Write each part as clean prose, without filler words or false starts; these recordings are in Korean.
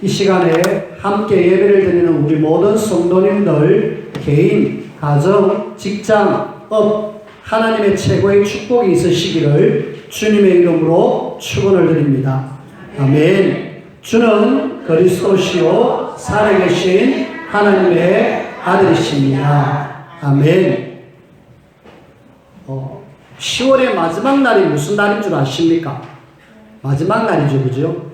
이 시간에 함께 예배를 드리는 우리 모든 성도님들 개인, 가정, 직장, 업 하나님의 최고의 축복이 있으시기를 주님의 이름으로 축원을 드립니다. 아멘. 주는 그리스도시요 살아계신 하나님의 아들이십니다. 아멘. 10월의 마지막 날이 무슨 날인 줄 아십니까? 마지막 날이죠, 그죠?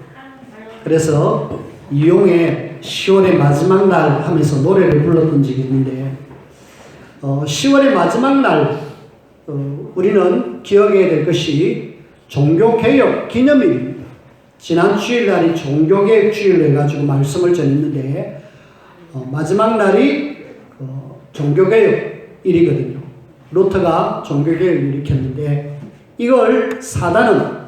그래서 이용의 10월의 마지막 날 하면서 노래를 불렀던 적이 있는데 10월의 마지막 날 우리는 기억해야 될 것이 종교개혁 기념일입니다. 지난 주일날이 종교개혁 주일로 해가지고 말씀을 전했는데 마지막 날이 종교개혁일이거든요. 루터가 종교개혁을 일으켰는데 이걸 사단은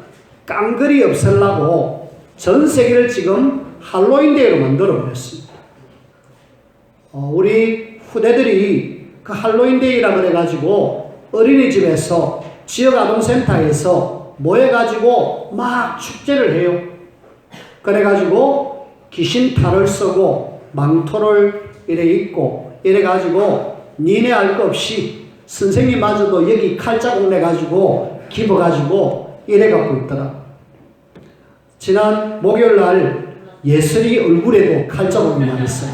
깡그리 없애려고 전 세계를 지금 할로윈데이로 만들어 버렸습니다. 우리 후대들이 그 할로윈데이라 그래가지고 어린이집에서 지역 아동센터에서 모여가지고 막 축제를 해요. 그래가지고 귀신 탈을 쓰고 망토를 이래 입고 이래가지고 니네 알 거 없이 선생님마저도 여기 칼자국 내가지고 집어가지고 이래갖고 있더라. 지난 목요일날 예슬이 얼굴에도 칼자국이 나있어요.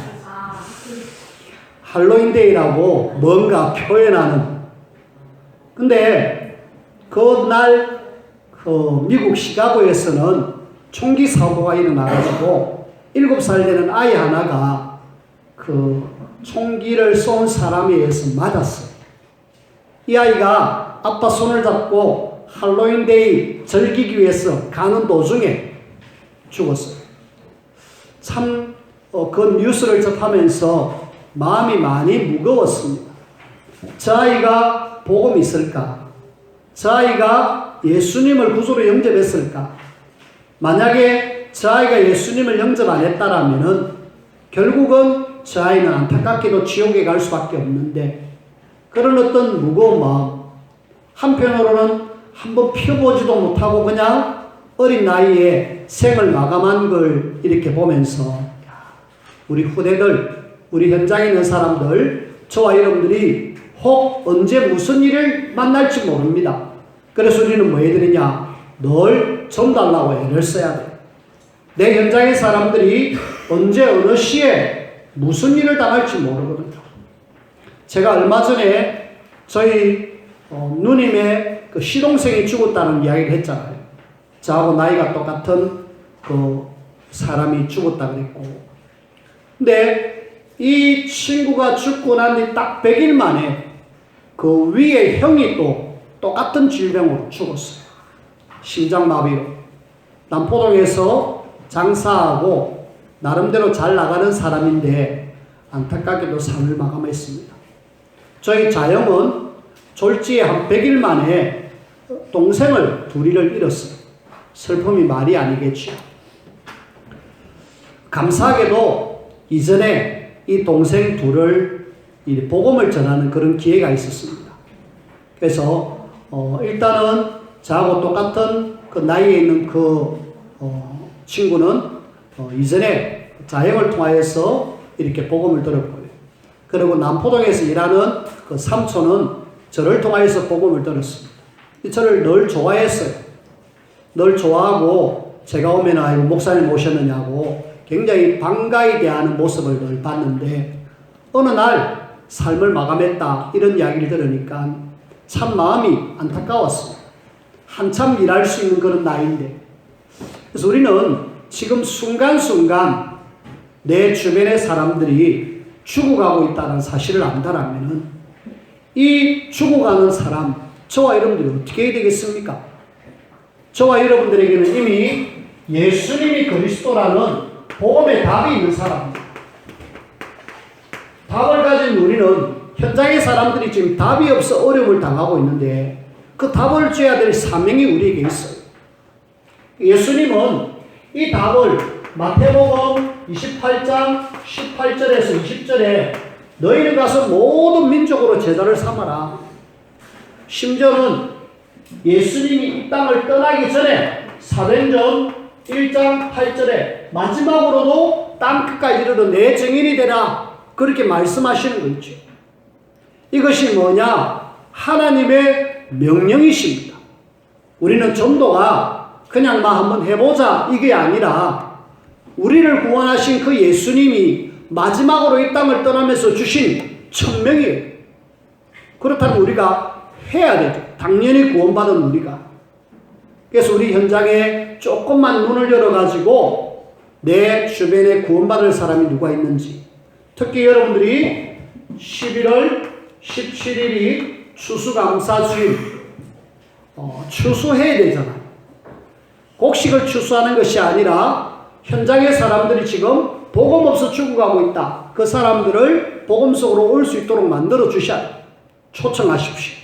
할로윈데이라고 뭔가 표현하는. 근데 그날 미국 시카고에서는 총기 사고가 일어나가지고 7살 되는 아이 하나가 그 총기를 쏜 사람에 의해서 맞았어요. 이 아이가 아빠 손을 잡고 할로윈데이 즐기기 위해서 가는 도중에 죽었어요. 참, 그 뉴스를 접하면서 마음이 많이 무거웠습니다. 저 아이가 복음이 있을까? 저 아이가 예수님을 구주로 영접했을까? 만약에 저 아이가 예수님을 영접 안 했다라면은 결국은 저 아이는 안타깝게도 지옥에 갈 수밖에 없는데 그런 어떤 무거운 마음, 한편으로는 한번 펴보지도 못하고 그냥 어린 나이에 생을 마감한 걸 이렇게 보면서 우리 후대들, 우리 현장에 있는 사람들, 저와 여러분들이 혹 언제 무슨 일을 만날지 모릅니다. 그래서 우리는 뭐 해드리냐? 늘 전달라고 애를 써야 돼. 내 현장의 사람들이 언제 어느 시에 무슨 일을 당할지 모르거든요. 제가 얼마 전에 저희 누님의 그 시동생이 죽었다는 이야기를 했잖아요. 저하고 나이가 똑같은 그 사람이 죽었다 그랬고. 근데 이 친구가 죽고 난 뒤 딱 100일 만에 그 위에 형이 또 똑같은 질병으로 죽었어요. 심장마비로. 남포동에서 장사하고 나름대로 잘 나가는 사람인데 안타깝게도 삶을 마감했습니다. 저희 자영은 졸지에 한 100일 만에 동생을 둘이를 잃었어요. 슬픔이 말이 아니겠죠. 감사하게도 이전에 이 동생 둘을 복음을 전하는 그런 기회가 있었습니다. 그래서 일단은 저하고 똑같은 그 나이에 있는 그 친구는 이전에 자영을 통하여서 이렇게 복음을 들었고요. 그리고 남포동에서 일하는 그 삼촌은 저를 통하여서 복음을 들었습니다. 저를 늘 좋아했어요. 늘 좋아하고 제가 오면 아이고 목사님 오셨느냐고 굉장히 반가이 대하는 모습을 늘 봤는데 어느 날 삶을 마감했다 이런 이야기를 들으니까 참 마음이 안타까웠습니다. 한참 일할 수 있는 그런 나이인데. 그래서 우리는 지금 순간순간 내 주변의 사람들이 죽어가고 있다는 사실을 안다라면 이 죽어가는 사람, 저와 여러분들이 어떻게 해야 되겠습니까? 저와 여러분들에게는 이미 예수님이 그리스도라는 복음의 답이 있는 사람입니다. 답을 가진 우리는 현장의 사람들이 지금 답이 없어 어려움을 당하고 있는데 그 답을 줘야 될 사명이 우리에게 있어요. 예수님은 이 답을 마태복음 28장 18절에서 20절에 너희는 가서 모든 민족으로 제자를 삼아라. 심지어는 예수님이 이 땅을 떠나기 전에 사도행전 1장 8절에 마지막으로도 땅 끝까지 이르러 내 증인이 되라 그렇게 말씀하시는 거 있죠. 이것이 뭐냐? 하나님의 명령이십니다. 우리는 전도가 그냥 한번 해보자 이게 아니라 우리를 구원하신 그 예수님이 마지막으로 이 땅을 떠나면서 주신 천명이에요. 그렇다면 우리가 해야 되죠. 당연히 구원받은 우리가. 그래서 우리 현장에 조금만 눈을 열어가지고 내 주변에 구원받을 사람이 누가 있는지, 특히 여러분들이 11월 17일이 추수감사주일 추수해야 되잖아요. 곡식을 추수하는 것이 아니라 현장의 사람들이 지금 복음 없어 죽어가고 있다. 그 사람들을 복음 속으로 올 수 있도록 만들어 주셔야 돼요. 초청하십시오.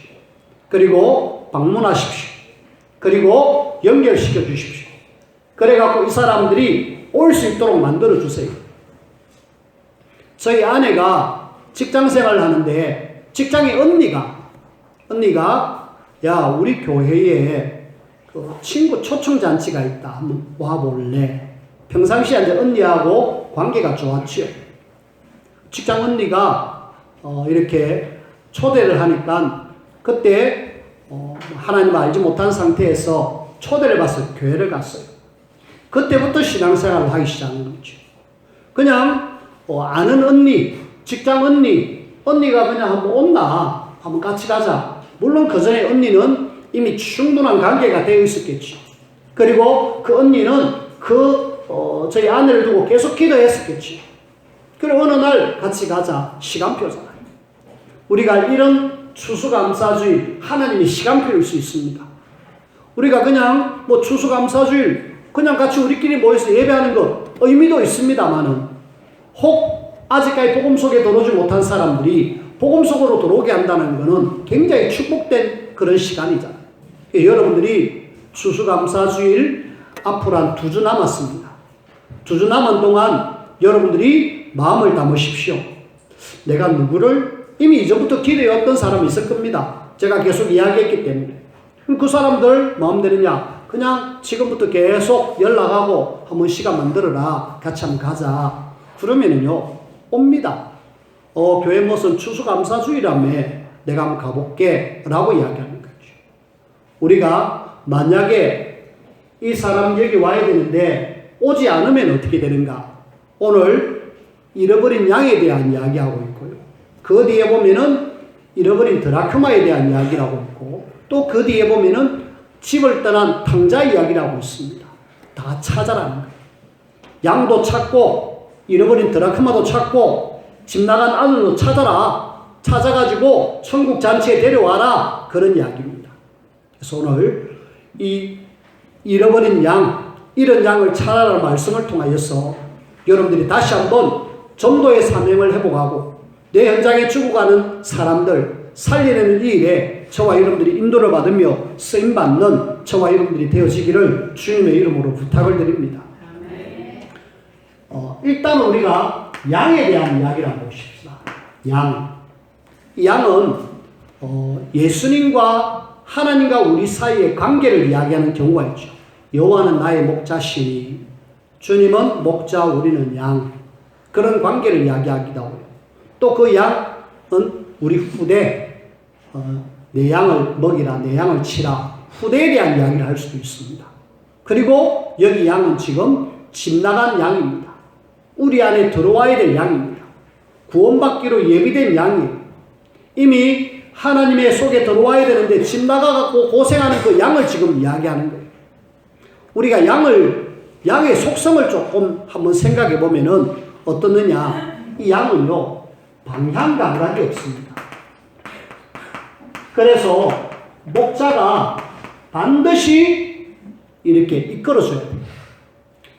그리고 방문하십시오. 그리고 연결시켜 주십시오. 그래갖고 이 사람들이 올 수 있도록 만들어 주세요. 저희 아내가 직장 생활을 하는데 직장의 언니가 야 우리 교회에 그 친구 초청잔치가 있다. 한번 와볼래? 평상시에 이제 언니하고 관계가 좋았지요. 직장 언니가 이렇게 초대를 하니까 그때 하나님을 알지 못한 상태에서 초대를 받아서 교회를 갔어요. 그때부터 신앙생활을 하기 시작한 거죠. 그냥 아는 언니, 직장 언니가 그냥 한번 온나? 한번 같이 가자. 물론 그 전에 언니는 이미 충분한 관계가 되어 있었겠죠. 그리고 그 언니는 저희 아내를 두고 계속 기도했었겠죠. 그리고 어느 날 같이 가자. 시간표잖아요. 우리가 이런 추수감사주일, 하나님이 시간표일 수 있습니다. 우리가 그냥 추수감사주일, 그냥 같이 우리끼리 모여서 예배하는 것, 의미도 있습니다만은, 혹 아직까지 복음 속에 들어오지 못한 사람들이 복음 속으로 들어오게 한다는 것은 굉장히 축복된 그런 시간이잖아요. 여러분들이 추수감사주일 앞으로 한 2주 남았습니다. 2주 남은 동안 여러분들이 마음을 담으십시오. 내가 누구를 이미 이전부터 기대했던 사람이 있을 겁니다. 제가 계속 이야기했기 때문에. 그 사람들 마음대로냐? 그냥 지금부터 계속 연락하고 한번 시간 만들어라. 같이 한번 가자. 그러면은요, 옵니다. 교회 무슨 추수감사주일이라며 내가 한번 가볼게. 라고 이야기하는 거죠. 우리가 만약에 이 사람 여기 와야 되는데 오지 않으면 어떻게 되는가? 오늘 잃어버린 양에 대한 이야기하고 있고요. 그 뒤에 보면은 잃어버린 드라크마에 대한 이야기라고 있고 또 그 뒤에 보면은 집을 떠난 탕자 이야기라고 있습니다. 다 찾아라는 거예요. 양도 찾고 잃어버린 드라크마도 찾고 집 나간 아들도 찾아라. 찾아가지고 천국 잔치에 데려와라. 그런 이야기입니다. 그래서 오늘 이 잃어버린 양, 이런 양을 찾아라는 말씀을 통하여서 여러분들이 다시 한번 전도의 사명을 회복하고 내 현장에 죽어가는 사람들 살리는 이 일에 저와 여러분들이 인도를 받으며 쓰임받는 저와 여러분들이 되어지기를 주님의 이름으로 부탁을 드립니다. 일단 우리가 양에 대한 이야기를 한번 보십시다. 양. 이 양은 예수님과 하나님과 우리 사이의 관계를 이야기하는 경우가 있죠. 여호와는 나의 목자시니 주님은 목자 우리는 양. 그런 관계를 이야기하기도 하고요. 또 그 양은 우리 후대 내 양을 먹이라 내 양을 치라 후대에 대한 이야기를 할 수도 있습니다. 그리고 여기 양은 지금 집 나간 양입니다. 우리 안에 들어와야 될 양입니다. 구원받기로 예비된 양이에요. 이미 하나님의 속에 들어와야 되는데 집 나가갖고 고생하는 그 양을 지금 이야기하는 거예요. 우리가 양의 속성을 조금 한번 생각해 보면은 어떻느냐. 이 양은요, 방향 감각이 없습니다. 그래서 목자가 반드시 이렇게 이끌어줘야 돼요.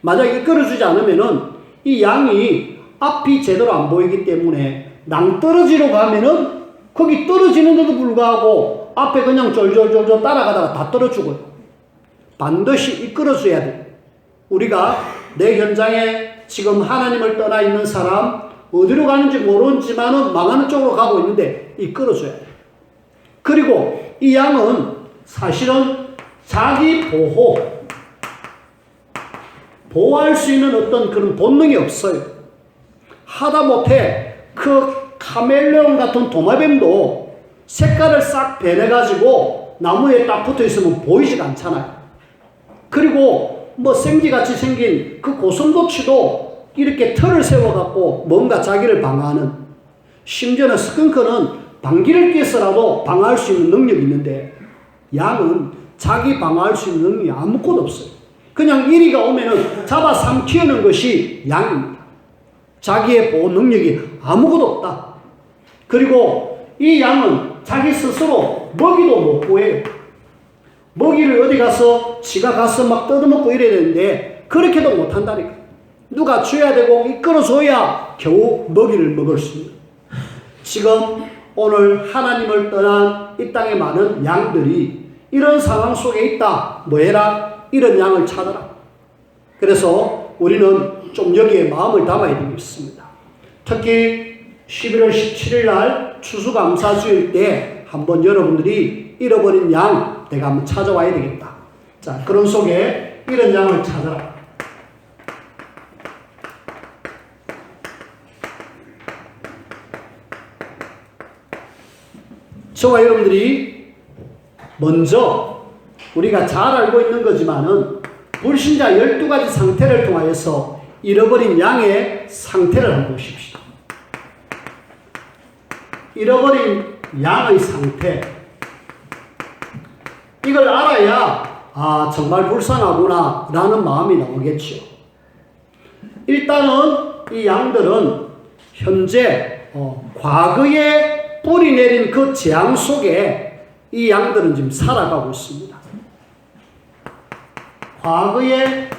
만약 이끌어주지 않으면은 이 양이 앞이 제대로 안 보이기 때문에 낭떠러지로 가면은 거기 떨어지는데도 불구하고 앞에 그냥 졸졸졸졸 따라가다가 다 떨어지고요. 반드시 이끌어줘야 돼요. 우리가 내 현장에 지금 하나님을 떠나 있는 사람 어디로 가는지 모르지만은 망하는 쪽으로 가고 있는데 이끌어줘야 돼요. 그리고 이 양은 사실은 자기 보호, 보호할 수 있는 어떤 그런 본능이 없어요. 하다못해 그 카멜레온 같은 도마뱀도 색깔을 싹 변해가지고 나무에 딱 붙어 있으면 보이지가 않잖아요. 그리고 뭐 생쥐같이 생긴 그 고슴도치도 이렇게 털을 세워갖고 뭔가 자기를 방어하는, 심지어는 스컹크는 방귀를 뀌어서라도 방어할 수 있는 능력이 있는데 양은 자기 방어할 수 있는 능력이 아무것도 없어요. 그냥 이리가 오면은 잡아 삼키는 것이 양입니다. 자기의 보호 능력이 아무것도 없다. 그리고 이 양은 자기 스스로 먹이도 못 구해요. 먹이를 어디 가서 지가 가서 막 뜯어먹고 이래야 되는데 그렇게도 못한다니까. 누가 줘야 되고 이끌어줘야 겨우 먹이를 먹을 수 있는. 지금 오늘 하나님을 떠난 이 땅에 많은 양들이 이런 상황 속에 있다. 뭐해라? 이런 양을 찾아라. 그래서 우리는 좀 여기에 마음을 담아야 되겠습니다. 특히 11월 17일 날 추수감사주일 때 한번 여러분들이 잃어버린 양 내가 한번 찾아와야 되겠다. 자, 그런 속에 이런 양을 찾아라. 저와 여러분들이 먼저 우리가 잘 알고 있는 거지만은 불신자 12가지 상태를 통하여서 잃어버린 양의 상태를 한번 보십시오. 잃어버린 양의 상태. 이걸 알아야 아 정말 불쌍하구나 라는 마음이 나오겠죠. 일단은 이 양들은 현재 과거에 뿌리 내린 그 재앙 속에 이 양들은 지금 살아가고 있습니다. 과거에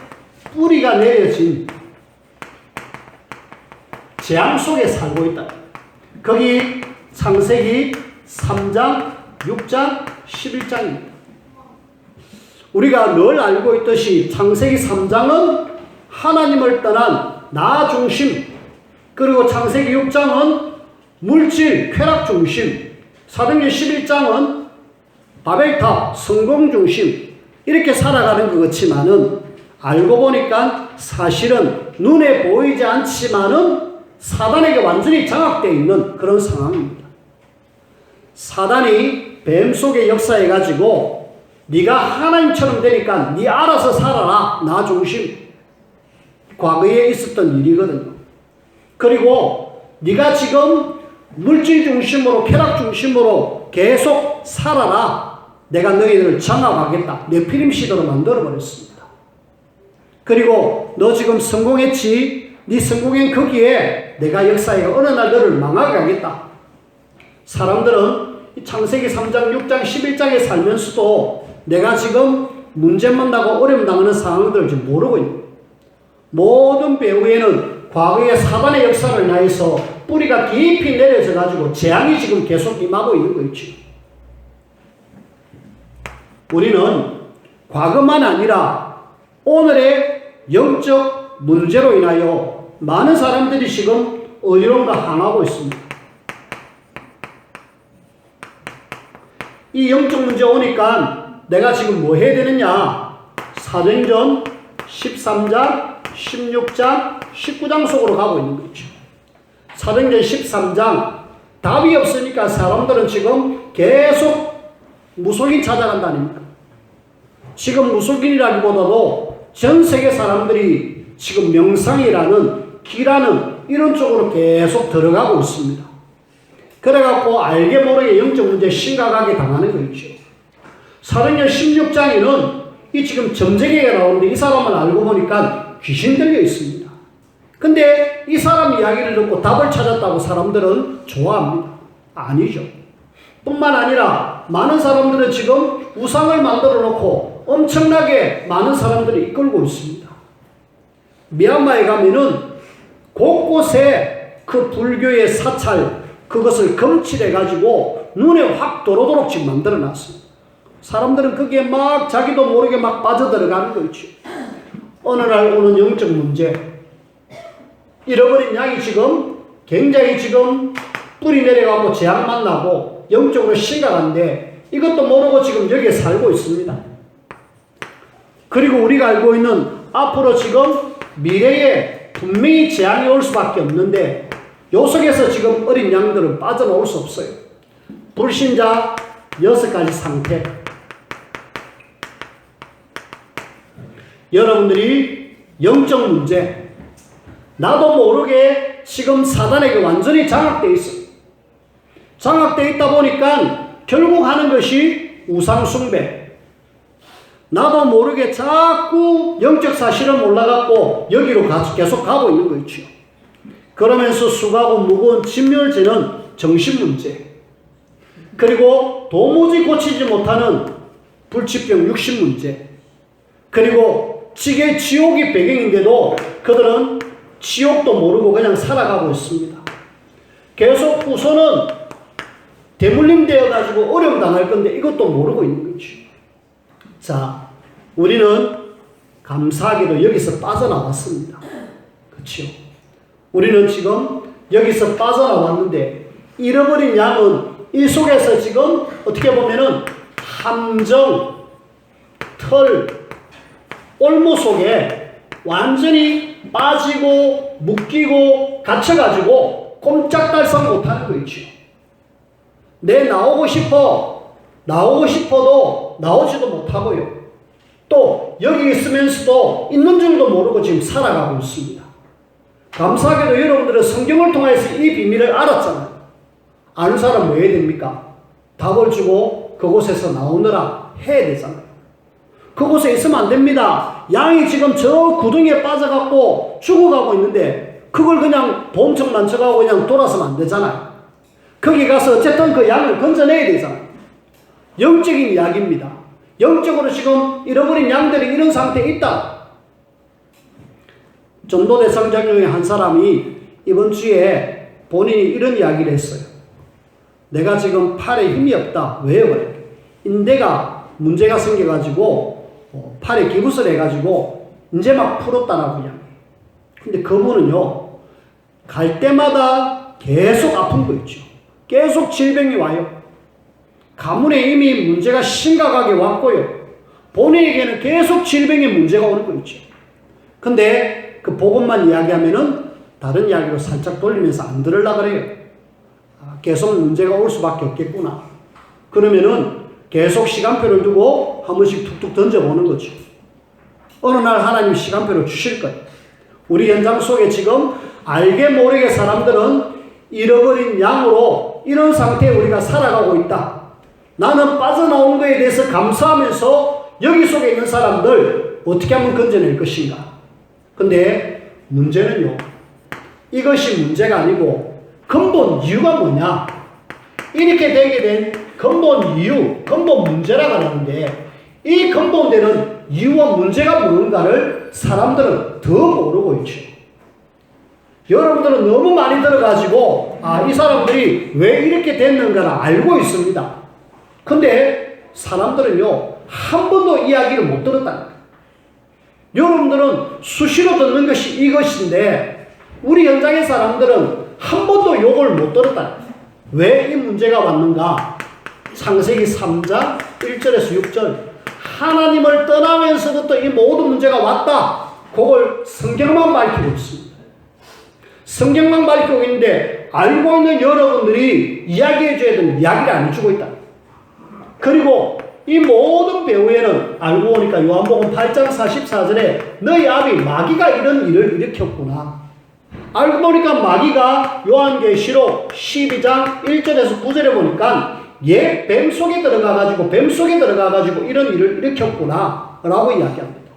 뿌리가 내려진 재앙 속에 살고 있다. 거기 창세기 3장, 6장, 11장입니다. 우리가 늘 알고 있듯이 창세기 3장은 하나님을 떠난 나 중심, 그리고 창세기 6장은 물질, 쾌락 중심, 사도행전 11장은 바벨탑, 성공 중심, 이렇게 살아가는 것 같지만은 알고 보니까 사실은 눈에 보이지 않지만은 사단에게 완전히 장악되어 있는 그런 상황입니다. 사단이 뱀 속에 역사해가지고 네가 하나님처럼 되니까 네 알아서 살아라, 나 중심. 과거에 있었던 일이거든요. 그리고 네가 지금 물질 중심으로, 쾌락 중심으로 계속 살아라. 내가 너희들을 장악하겠다. 네피림 시대로 만들어버렸습니다. 그리고 너 지금 성공했지? 네 성공한 거기에 내가 역사에 어느 날 너를 망하게 하겠다. 사람들은 창세기 3장, 6장, 11장에 살면서도 내가 지금 문제 만나고 어려움 당하는 상황들을 지금 모르고 있는 거예요. 모든 배후에는 과거의 사단의 역사를 인하여서 뿌리가 깊이 내려져 가지고 재앙이 지금 계속 임하고 있는 거 있죠. 우리는 과거만 아니라 오늘의 영적 문제로 인하여 많은 사람들이 지금 어디론가 향하고 있습니다. 이 영적 문제 오니까 내가 지금 뭐 해야 되느냐? 사도행전 13장, 16장, 19장 속으로 가고 있는 거죠. 사도행전 13장 답이 없으니까 사람들은 지금 계속 무속인 찾아간다니까. 지금 무속인이라기보다도 전 세계 사람들이 지금 명상이라는 기라는 이런 쪽으로 계속 들어가고 있습니다. 그래갖고 알게 모르게 영적 문제 심각하게 당하는 거 있죠. 사도행전 16장에는 이 지금 점쟁이가 나오는데 이 사람을 알고 보니까 귀신 들려 있습니다. 근데 이 사람 이야기를 듣고 답을 찾았다고 사람들은 좋아합니다. 아니죠. 뿐만 아니라 많은 사람들은 지금 우상을 만들어 놓고 엄청나게 많은 사람들이 이끌고 있습니다. 미얀마에 가면은 곳곳에 그 불교의 사찰, 그것을 검칠해가지고 눈에 확 도로도록 지금 만들어 놨습니다. 사람들은 거기에 막 자기도 모르게 막 빠져들어가는 거 있죠. 어느 날 오는 영적 문제. 잃어버린 양이 지금 굉장히 지금 뿌리 내려가고 재앙 만나고 영적으로 심각한데 이것도 모르고 지금 여기에 살고 있습니다. 그리고 우리가 알고 있는 앞으로 지금 미래에 분명히 재앙이 올 수밖에 없는데 요 속에서 지금 어린 양들은 빠져나올 수 없어요. 불신자 6가지 상태. 여러분들이 영적 문제, 나도 모르게 지금 사단에게 완전히 장악되어 있어요. 장악되어 있다 보니까 결국 하는 것이 우상숭배. 나도 모르게 자꾸 영적 사실은 몰라갖고 여기로 계속 가고 있는 거 있죠. 그러면서 수고하고 무거운 짐을 지는 정신문제. 그리고 도무지 고치지 못하는 불치병 육신문제. 그리고 지옥이 배경인데도 그들은 지옥도 모르고 그냥 살아가고 있습니다. 계속 후손은 대물림 되어가지고 어려움 당할 건데 이것도 모르고 있는 거죠. 자, 우리는 감사하게도 여기서 빠져나왔습니다. 그렇죠? 우리는 지금 여기서 빠져나왔는데 잃어버린 양은 이 속에서 지금 어떻게 보면은 함정, 털, 올무 속에 완전히 빠지고 묶이고 갇혀가지고 꼼짝달싹 못하는 거 있죠. 내 나오고 싶어도 나오지도 못하고요. 또 여기 있으면서도 있는 줄도 모르고 지금 살아가고 있습니다. 감사하게도 여러분들은 성경을 통해서 이 비밀을 알았잖아요. 아는 사람 뭐 해야 됩니까? 답을 주고 그곳에서 나오느라 해야 되잖아요. 그곳에 있으면 안 됩니다. 양이 지금 저 구덩이에 빠져갖고 죽어가고 있는데 그걸 그냥 보험청 만쳐가고 그냥 돌아서면 안 되잖아요. 거기 가서 어쨌든 그 양을 건져내야 되잖아요. 영적인 이야기입니다. 영적으로 지금 잃어버린 양들이 이런 상태에 있다. 전도대 성장 중에 한 사람이 이번 주에 본인이 이런 이야기를 했어요. 내가 지금 팔에 힘이 없다. 왜요? 그래? 인대가 문제가 생겨가지고 팔에 기부스를 해가지고 이제 막 풀었다라고 이야기해요. 근데 그분은요, 갈 때마다 계속 아픈 거 있죠. 계속 질병이 와요. 가문에 이미 문제가 심각하게 왔고요. 본인에게는 계속 질병의 문제가 오는 거 있죠. 근데 그 복음만 이야기하면은 다른 이야기로 살짝 돌리면서 안 들으려고 그래요. 계속 문제가 올 수밖에 없겠구나. 그러면은 계속 시간표를 두고 한 번씩 툭툭 던져보는 거죠. 어느 날 하나님 시간표를 주실 거예요. 우리 현장 속에 지금 알게 모르게 사람들은 잃어버린 양으로 이런 상태에 우리가 살아가고 있다. 나는 빠져나온 것에 대해서 감사하면서 여기 속에 있는 사람들 어떻게 하면 건져낼 것인가. 근데 문제는요, 이것이 문제가 아니고 근본 이유가 뭐냐. 이렇게 되게 된 근본 이유, 근본 문제라고 하는데 이 근본되는 이유와 문제가 뭔가를 사람들은 더 모르고 있죠. 여러분들은 너무 많이 들어가지고 이 사람들이 왜 이렇게 됐는가를 알고 있습니다. 근데 사람들은요, 한 번도 이야기를 못 들었다는 거예요. 여러분들은 수시로 듣는 것이 이것인데 우리 현장의 사람들은 한 번도 욕을 못 들었다는 거예요. 왜 이 문제가 왔는가? 창세기 3장 1절에서 6절 하나님을 떠나면서부터 이 모든 문제가 왔다. 그걸 성경만 밝히고 있습니다. 성경만 밝히고 있는데 알고 있는 여러분들이 이야기해 줘야 되는 이야기를 안 해주고 있다. 그리고 이 모든 배후에는 알고 보니까 요한복음 8장 44절에 너희 아비 마귀가 이런 일을 일으켰구나. 알고 보니까 마귀가 요한계시록 12장 1절에서 9절에 보니까 뱀 속에 들어가가지고 이런 일을 일으켰구나 라고 이야기합니다.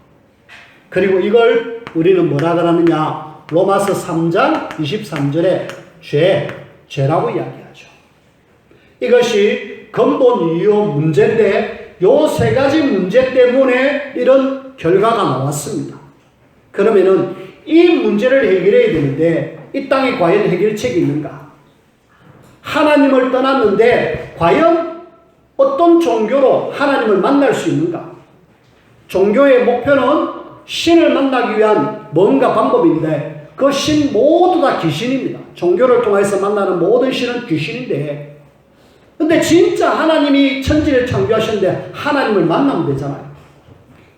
그리고 이걸 우리는 뭐라 그러느냐. 로마서 3장 23절에 죄라고 이야기하죠. 이것이 근본 이유 문제인데 요 세 가지 문제 때문에 이런 결과가 나왔습니다. 그러면은 이 문제를 해결해야 되는데 이 땅에 과연 해결책이 있는가? 하나님을 떠났는데 과연 어떤 종교로 하나님을 만날 수 있는가? 종교의 목표는 신을 만나기 위한 뭔가 방법인데 그 신 모두 다 귀신입니다. 종교를 통해서 만나는 모든 신은 귀신인데 근데 진짜 하나님이 천지를 창조하셨는데 하나님을 만나면 되잖아요.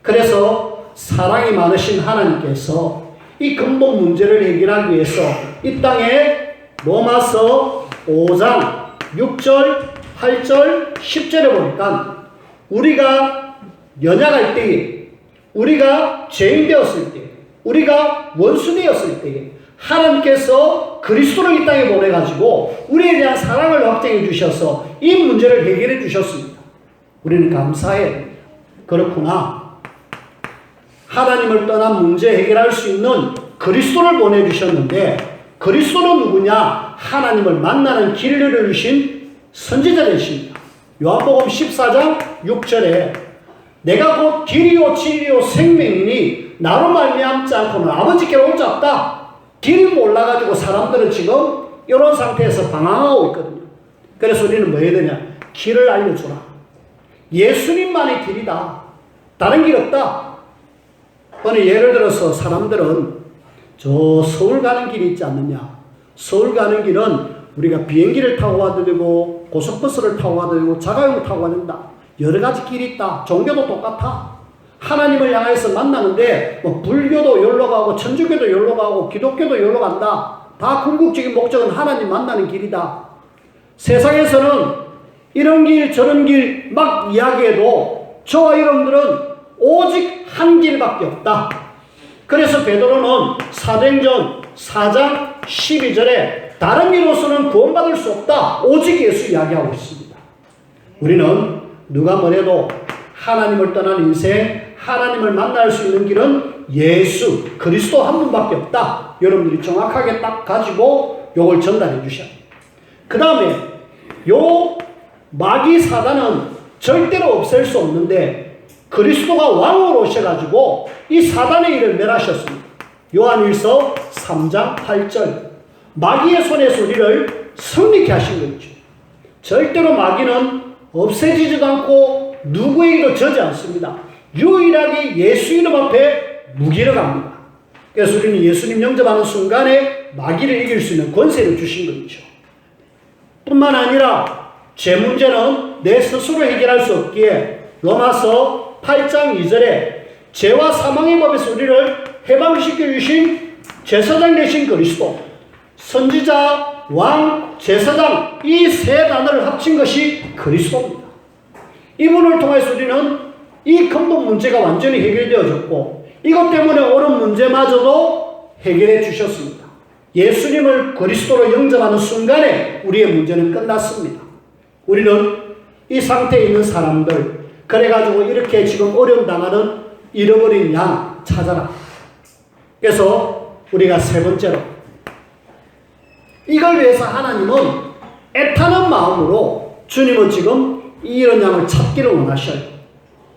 그래서 사랑이 많으신 하나님께서 이 근본 문제를 해결하기 위해서 이 땅에 로마서 5장 6절, 8절, 10절에 보니까 우리가 연약할 때에, 우리가 죄인 되었을 때, 우리가 원수 되었을 때에 하나님께서 그리스도를 이 땅에 보내가지고 우리에 대한 사랑을 확증해 주셔서 이 문제를 해결해 주셨습니다. 우리는 감사해요. 그렇구나. 하나님을 떠난 문제 해결할 수 있는 그리스도를 보내주셨는데 그리스도는 누구냐? 하나님을 만나는 길을 열어주신 선지자 되십니다. 요한복음 14장 6절에 내가 곧 길이요 진리요 생명이니 나로 말미암지 않고는 아버지께로 올 자 없다. 길을 몰라가지고 사람들은 지금 이런 상태에서 방황하고 있거든요. 그래서 우리는 뭐 해야 되냐? 길을 알려주라. 예수님만의 길이다. 다른 길 없다. 오늘 예를 들어서 사람들은 저 서울 가는 길이 있지 않느냐. 서울 가는 길은 우리가 비행기를 타고 가도 되고 고속버스를 타고 가도 되고 자가용 타고 가도 된다. 여러 가지 길이 있다. 종교도 똑같아. 하나님을 향해서 만나는데 뭐 불교도 여기로 가고 천주교도 여기로 가고 기독교도 여기로 간다. 다 궁극적인 목적은 하나님 만나는 길이다. 세상에서는 이런 길 저런 길 막 이야기해도 저와 여러분들은 오직 한 길밖에 없다. 그래서 베드로는 사도행전 4장 12절에 다른 길로서는 구원받을 수 없다. 오직 예수 이야기하고 있습니다. 우리는 누가 뭐래도 하나님을 떠난 인생, 하나님을 만날 수 있는 길은 예수, 그리스도 한 분밖에 없다. 여러분들이 정확하게 딱 가지고 요걸 전달해 주셔야 합니다. 그 다음에 요 마귀 사단은 절대로 없앨 수 없는데 그리스도가 왕으로 오셔가지고 이 사단의 일을 멸하셨습니다. 요한일서 3장 8절 마귀의 손에서 우리를 승리케 하신 거죠. 절대로 마귀는 없애지지도 않고 누구에게도 져지 않습니다. 유일하게 예수 이름 앞에 무기를 합니다. 그래서 우리는 예수님 영접하는 순간에 마귀를 이길 수 있는 권세를 주신 거죠. 뿐만 아니라 제 문제는 내 스스로 해결할 수 없기에 로마서 8장 2절에 죄와 사망의 법에서 우리를 해방시켜 주신 제사장 되신 그리스도, 선지자, 왕, 제사장 이 세 단어를 합친 것이 그리스도입니다. 이분을 통해서 우리는 이 근본 문제가 완전히 해결되어졌고 이것 때문에 오는 문제마저도 해결해 주셨습니다. 예수님을 그리스도로 영접하는 순간에 우리의 문제는 끝났습니다. 우리는 이 상태에 있는 사람들 그래가지고 이렇게 지금 어려움 당하는 잃어버린 양 찾아라. 그래서 우리가 세 번째로 이걸 위해서 하나님은 애타는 마음으로 주님은 지금 이런 양을 찾기를 원하셔요.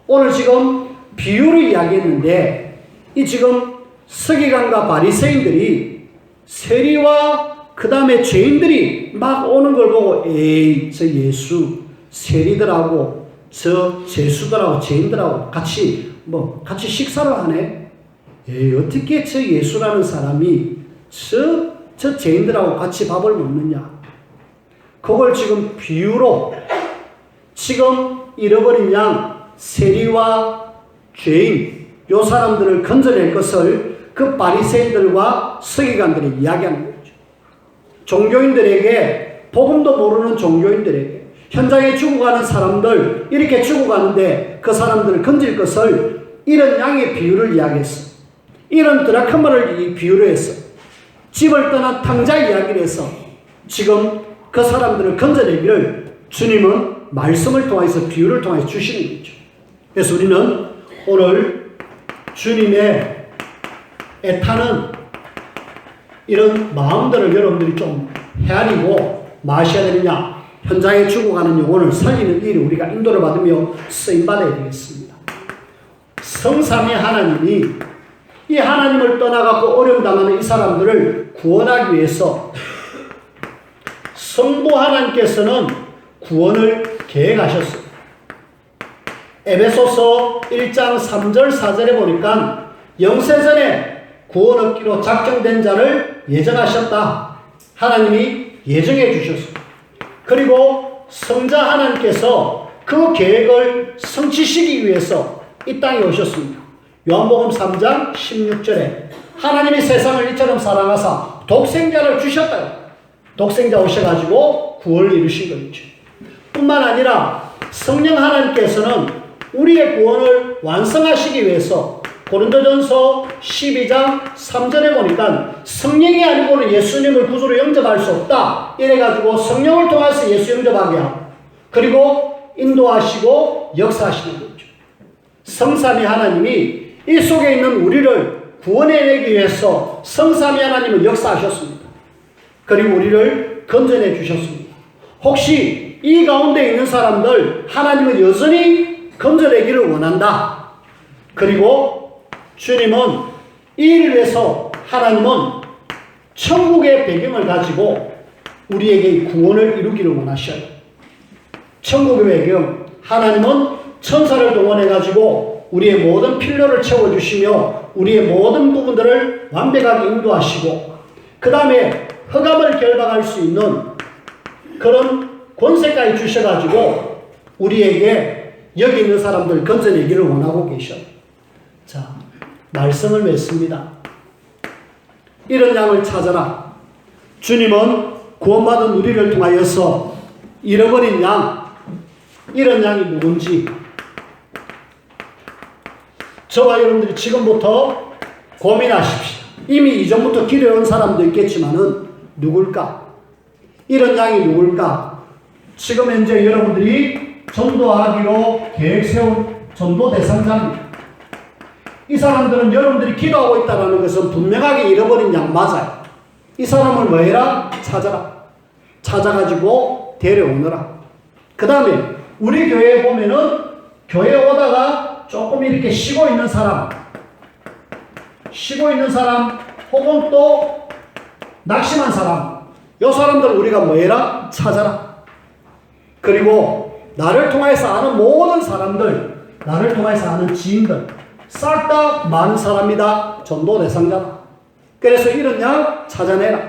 오늘 지금 비유를 이야기했는데 이 지금 서기관과 바리새인들이 세리와 그 다음에 죄인들이 막 오는 걸 보고 에이 저 예수 세리들하고 저 죄수들하고 죄인들하고 같이 식사를 하네. 에이 어떻게 저 예수라는 사람이 저 죄인들하고 같이 밥을 먹느냐. 그걸 지금 비유로 지금 잃어버린 양 세리와 죄인 요 사람들을 건져낼 것을 그 바리새인들과 서기관들이 이야기하는 거죠. 종교인들에게 복음도 모르는 종교인들에게 현장에 죽어가는 사람들 이렇게 죽어가는데 그 사람들을 건질 것을 이런 양의 비유를 이야기했어. 이런 드라크마를 비유로 했어. 집을 떠난 탕자 이야기를 해서 지금 그 사람들을 건져내기를 주님은 말씀을 통해서 비유를 통해서 주시는 거죠. 그래서 우리는 오늘 주님의 애타는 이런 마음들을 여러분들이 좀 헤아리고 마셔야 되느냐. 현장에 죽어가는 영혼을 살리는 일을 우리가 인도를 받으며 쓰임받아야 되겠습니다. 성삼위 하나님이 이 하나님을 떠나가고 어려움 당하는 이 사람들을 구원하기 위해서 성부 하나님께서는 구원을 계획하셨습니다. 에베소서 1장 3절 4절에 보니까 영세전에 구원 얻기로 작정된 자를 예정하셨다. 하나님이 예정해 주셨습니다. 그리고 성자 하나님께서 그 계획을 성취시키기 위해서 이 땅에 오셨습니다. 요한복음 3장 16절에 하나님이 세상을 이처럼 사랑하사 독생자를 주셨다. 독생자 오셔가지고 구원을 이루신 거죠. 뿐만 아니라 성령 하나님께서는 우리의 구원을 완성하시기 위해서 고린도전서 12장 3절에 보니까 성령이 아니고는 예수님을 구주로 영접할 수 없다. 이래가지고 성령을 통해서 예수 영접하게 하고 그리고 인도하시고 역사하시는 거죠. 성삼위 하나님이 이 속에 있는 우리를 구원해내기 위해서 성삼위 하나님은 역사하셨습니다. 그리고 우리를 건져내 주셨습니다. 혹시 이 가운데 있는 사람들 하나님은 여전히 건져내기를 원한다. 그리고 주님은 이 일을 위해서 하나님은 천국의 배경을 가지고 우리에게 구원을 이루기를 원하셔요. 천국의 배경, 하나님은 천사를 동원해가지고 우리의 모든 필요를 채워주시며 우리의 모든 부분들을 완벽하게 인도하시고 그 다음에 흑암을 결박할 수 있는 그런 권세까지 주셔가지고 우리에게 여기 있는 사람들 건져내기를 원하고 계셔요. 자, 말씀을 맺습니다. 이런 양을 찾아라. 주님은 구원받은 우리를 통하여서 잃어버린 양, 이런 양이 누군지 저와 여러분들이 지금부터 고민하십시오. 이미 이전부터 기도해온 사람도 있겠지만은 누굴까? 이런 양이 누굴까? 지금 현재 여러분들이 전도하기로 계획 세운 전도 대상자입니다. 이 사람들은 여러분들이 기도하고 있다는 것은 분명하게 잃어버린 양 맞아요. 이 사람을 뭐 해라? 찾아라. 찾아가지고 데려오너라. 그 다음에 우리 교회에 보면은 교회에 오다가 조금 이렇게 쉬고 있는 사람 혹은 또 낙심한 사람, 이 사람들 우리가 뭐 해라? 찾아라. 그리고 나를 통해서 아는 모든 사람들, 나를 통해서 아는 지인들 싹 다 많은 사람이다. 전도 대상자다. 그래서 이런 양 찾아내라.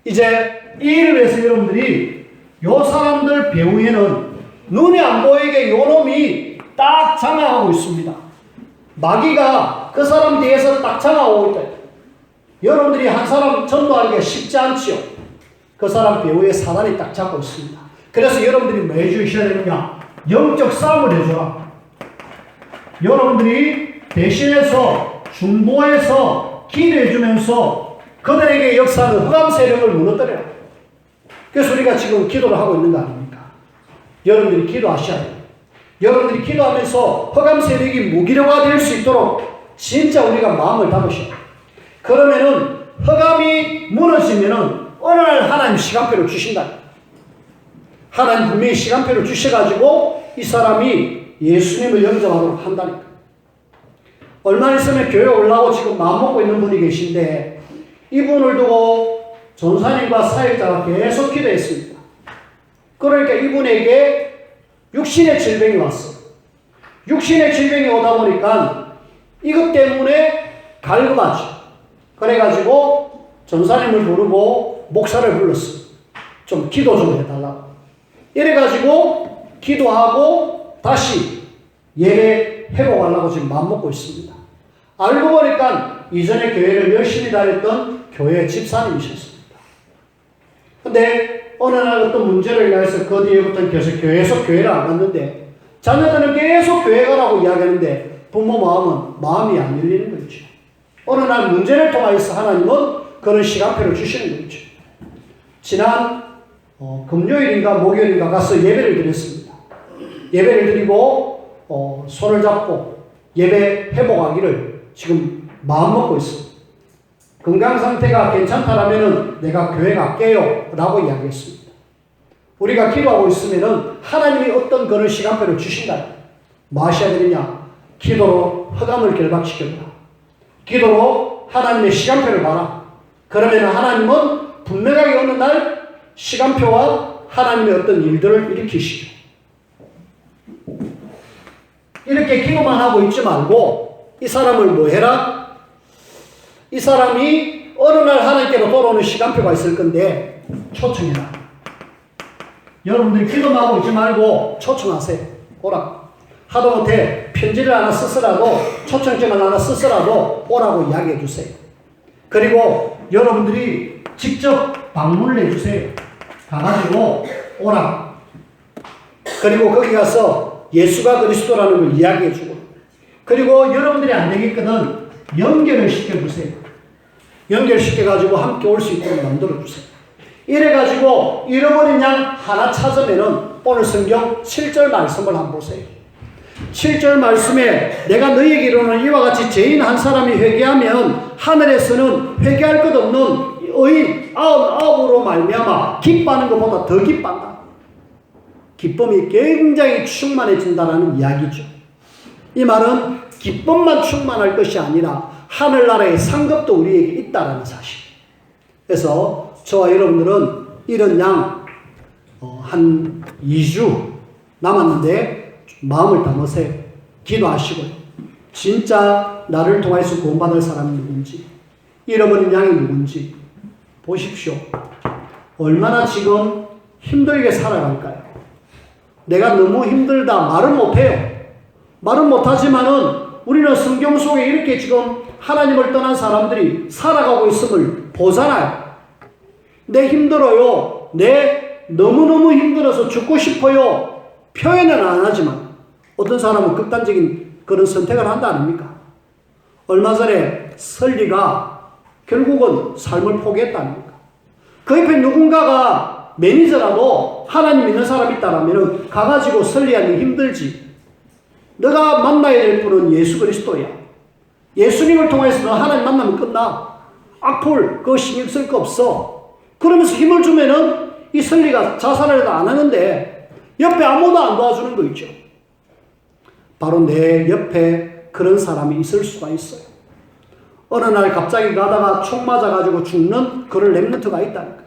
이제 이 일을 위해서 여러분들이 요 사람들 배후에는 눈에 안 보이게 요 놈이 딱 장악하고 있습니다. 마귀가 그 사람 뒤에서 딱 장악하고 있다. 여러분들이 한 사람 전도하기가 쉽지 않지요. 그 사람 배후에 사단이 딱 잡고 있습니다. 그래서 여러분들이 뭐 해주셔야 되느냐? 영적 싸움을 해줘라. 여러분들이 대신해서 중보해서 기도해주면서 그들에게 역사하는 흑암 세력을 무너뜨려라. 그래서 우리가 지금 기도를 하고 있는 거 아닙니까? 여러분들이 기도하셔야 돼요. 여러분들이 기도하면서 흑암 세력이 무기력화 될 수 있도록 진짜 우리가 마음을 담으셔야 돼요. 그러면은 흑암이 무너지면은 어느 날 하나님 시간표를 주신다. 하나님 분명히 시간표를 주셔가지고 이 사람이 예수님을 영접하도록 한다니까. 얼마 있으면 교회 올라오고 지금 마음먹고 있는 분이 계신데 이분을 두고 전사님과 사역자가 계속 기도했습니다. 그러니까 이분에게 육신의 질병이 왔어요. 육신의 질병이 오다 보니까 이것 때문에 갈급하죠. 그래가지고 전사님을 부르고 목사를 불렀어요. 좀 기도 좀 해달라고. 이래가지고 기도하고 다시 예배 회복하려고 지금 마음먹고 있습니다. 알고 보니까 이전에 교회를 열심히 다녔던 교회 집사님이셨습니다. 근데 어느 날 어떤 문제를 인해서 그 뒤에부터는 계속 교회를 안 갔는데 자녀들은 계속 교회 가라고 이야기하는데 부모 마음이 안 열리는 거죠. 어느 날 문제를 통하여서 하나님은 그런 시간표를 주시는 거죠. 지난 금요일인가 목요일인가 가서 예배를 드렸습니다. 예배를 드리고 손을 잡고 예배 회복하기를 지금 마음먹고 있습니다. 건강 상태가 괜찮다라면은 내가 교회 갈게요 라고 이야기했습니다. 우리가 기도하고 있으면은 하나님이 어떤 그런 시간표를 주신다. 뭐 하셔야 되느냐? 기도로 흑암을 결박시켜라. 기도로 하나님의 시간표를 봐라. 그러면 하나님은 분명하게 어느 날 시간표와 하나님의 어떤 일들을 일으키시죠. 이렇게 기도만 하고 있지 말고 이 사람을 뭐 해라? 이 사람이 어느 날 하나님께로 돌아오는 시간표가 있을 건데 초청해라. 여러분들이 기도만 하고 있지 말고 초청하세요. 오라. 하다못해 편지를 하나 쓰서라도, 초청장을 하나 쓰서라도 오라고 이야기해 주세요. 그리고 여러분들이 직접 방문을 해 주세요. 가가지고 오라. 그리고 거기 가서 예수가 그리스도라는 걸 이야기해 주고, 그리고 여러분들이 안 되겠거든 연결을 시켜주세요. 연결시켜가지고 함께 올 수 있도록 만들어주세요. 이래가지고 잃어버린 양 하나 찾으면은 오늘 성경 7절 말씀을 한번 보세요. 7절 말씀에 내가 너희에게 이르노니 이와 같이 죄인 한 사람이 회개하면 하늘에서는 회개할 것 없는 의인 99으로 말미암아 기뻐하는 것보다 더 기뻐한다. 기쁨이 굉장히 충만해진다는 이야기죠. 이 말은 기쁨만 충만할 것이 아니라 하늘나라의 상급도 우리에게 있다는 사실. 그래서 저와 여러분들은 이런 양 한 2주 남았는데 마음을 담으세요. 기도하시고요. 진짜 나를 통해서 구원받을 사람이 누군지, 잃어버린 양이 누군지 보십시오. 얼마나 지금 힘들게 살아갈까요? 내가 너무 힘들다 말은 못해요. 말은 못하지만은 우리는 성경 속에 이렇게 지금 하나님을 떠난 사람들이 살아가고 있음을 보잖아요. 내 힘들어요. 내 너무너무 힘들어서 죽고 싶어요. 표현은 안 하지만 어떤 사람은 극단적인 그런 선택을 한다 아닙니까? 얼마 전에 설리가 결국은 삶을 포기했다니까. 그 옆에 누군가가 매니저라도 하나님 있는 사람 있다라면 가가지고 설리하니 힘들지. 너가 만나야 될 분은 예수 그리스도야. 예수님을 통해서 너 하나님 만나면 끝나. 악플 그거 신경 쓸 거 없어. 그러면서 힘을 주면은 이 설리가 자살을 해도 안 하는데 옆에 아무도 안 도와주는 거 있죠. 바로 내 옆에 그런 사람이 있을 수가 있어요. 어느 날 갑자기 가다가 총 맞아가지고 죽는 그런 렘넌트가 있다니까.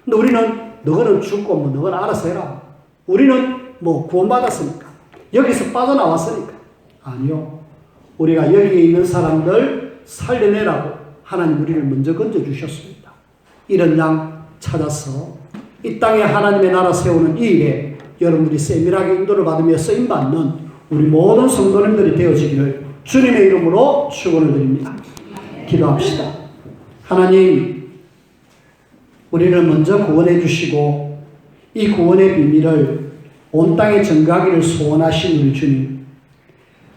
근데 우리는 너는 죽고 뭐 너는 알아서 해라. 우리는 뭐 구원받았으니까. 여기서 빠져나왔으니까. 아니요. 우리가 여기에 있는 사람들 살려내라고 하나님 우리를 먼저 건져주셨습니다. 이런 양 찾아서 이 땅에 하나님의 나라 세우는 이 일에 여러분들이 세밀하게 인도를 받으며 쓰임받는 우리 모든 성도님들이 되어지기를 주님의 이름으로 축원을 드립니다. 기도합시다. 하나님, 우리를 먼저 구원해 주시고 이 구원의 비밀을 온 땅에 전가하기를 소원하신 우리 주님,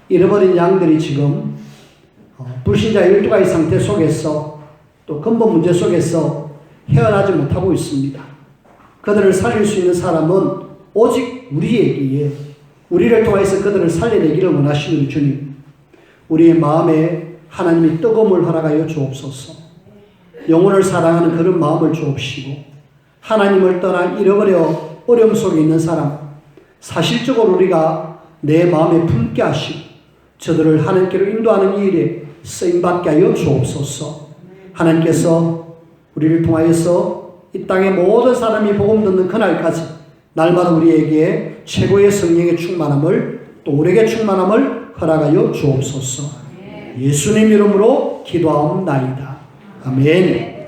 잃어버린 양들이 지금 불신자 12가지 상태 속에서 또 근본 문제 속에서 헤어나지 못하고 있습니다. 그들을 살릴 수 있는 사람은 오직 우리에게, 우리를 통해서 그들을 살려내기를 원하시는 주님, 우리의 마음에 하나님이 뜨거움을 허락하여 주옵소서. 영혼을 사랑하는 그런 마음을 주옵시고 하나님을 떠나 잃어버려 어려움 속에 있는 사람, 사실적으로 우리가 내 마음에 품게 하시고 저들을 하나님께로 인도하는 이 일에 쓰임받게 하여 주옵소서. 하나님께서 우리를 통하여서 이 땅의 모든 사람이 복음 듣는 그날까지 날마다 우리에게 최고의 성령의 충만함을, 또 우리에게 충만함을 허락하여 주옵소서. 예수님 이름으로 기도하옵나이다. 아멘.